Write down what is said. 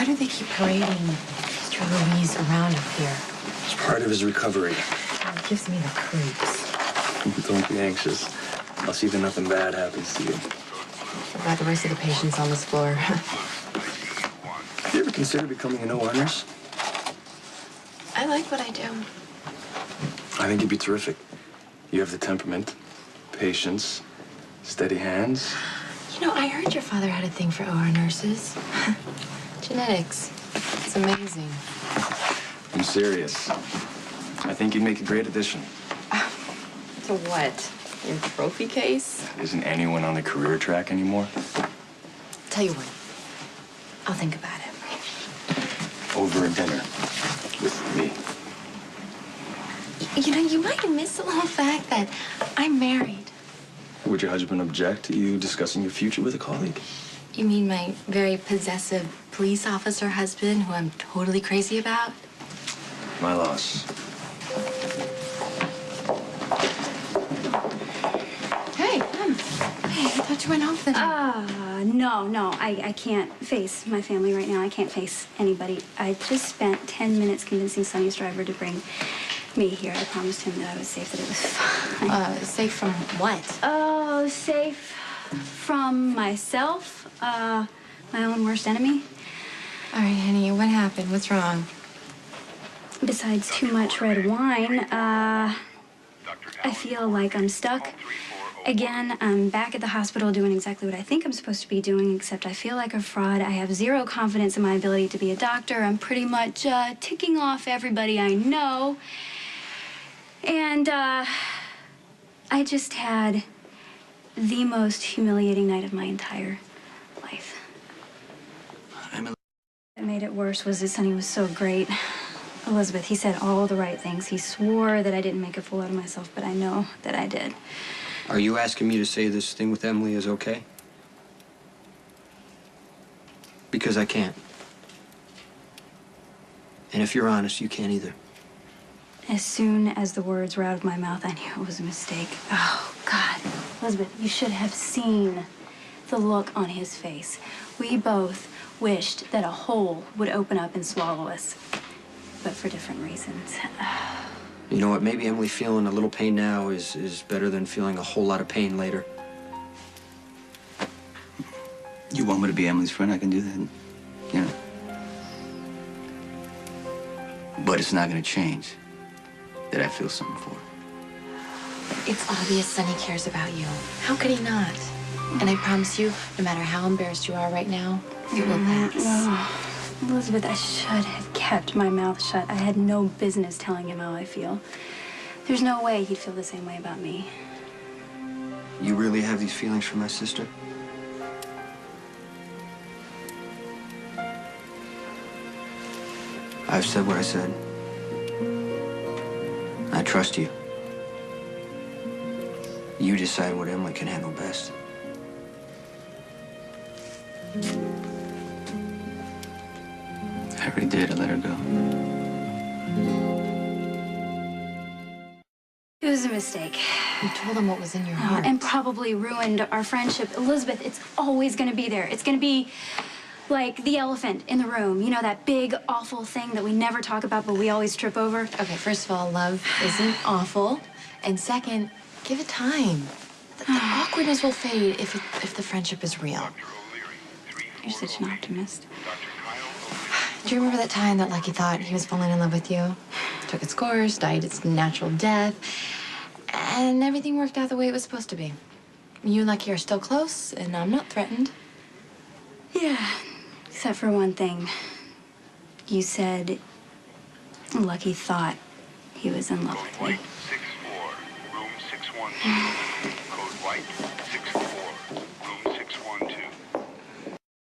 Why do they keep parading Mr. Louise around up here? It's part of his recovery. It gives me the creeps. Don't be anxious. I'll see that nothing bad happens to you. What about the rest of the patients on this floor? Have you ever considered becoming an OR nurse? I like what I do. I think you'd be terrific. You have the temperament, patience, steady hands. You know, I heard your father had a thing for OR nurses. Genetics. It's amazing. I'm serious. I think you'd make a great addition. To what? Your trophy case? Isn't anyone on the career track anymore? Tell you what, I'll think about it. Over a dinner with me. You know, you might miss the little fact that I'm married. Would your husband object to you discussing your future with a colleague? You mean my very possessive police officer husband who I'm totally crazy about? My loss. Hey, hey, I thought you went home for the night. No, I can't face my family right now. I can't face anybody. I just spent 10 minutes convincing Sonny's driver to bring me here. I promised him that I was safe, that it was fine. Safe from what? Oh, safe from myself, my own worst enemy. All right, honey, what happened? What's wrong? Besides too much red wine, I feel like I'm stuck. Again, I'm back at the hospital doing exactly what I think I'm supposed to be doing, except I feel like a fraud. I have zero confidence in my ability to be a doctor. I'm pretty much ticking off everybody I know. And I just had the most humiliating night of my entire life. What made it worse was that Sonny was so great. Elizabeth, he said all the right things. He swore that I didn't make a fool out of myself, but I know that I did. Are you asking me to say this thing with Emily is okay? Because I can't. And if you're honest, you can't either. As soon as the words were out of my mouth, I knew it was a mistake. Oh, God. Elizabeth, you should have seen the look on his face. We both wished that a hole would open up and swallow us, but for different reasons. You know what? Maybe Emily feeling a little pain now is better than feeling a whole lot of pain later. You want me to be Emily's friend? I can do that. You know. But it's not going to change that I feel something for her. It's obvious Sonny cares about you. How could he not? And I promise you, no matter how embarrassed you are right now, it will pass. Oh, Elizabeth, I should have kept my mouth shut. I had no business telling him how I feel. There's no way he'd feel the same way about me. You really have these feelings for my sister? I've said what I said. I trust you. You decide what Emily can handle best. I already did. I let her go. It was a mistake. You told him what was in your heart. And probably ruined our friendship. Elizabeth, it's always going to be there. It's going to be like the elephant in the room. You know, that big, awful thing that we never talk about, but we always trip over? Okay, first of all, love isn't awful. And second, give it time. The awkwardness will fade if the friendship is real. You're such an optimist. Do you remember that time that Lucky thought he was falling in love with you? Took its course, died its natural death, and everything worked out the way it was supposed to be. You and Lucky are still close, and I'm not threatened. Yeah, except for one thing. You said Lucky thought he was in love with me. Room 612, code white 64.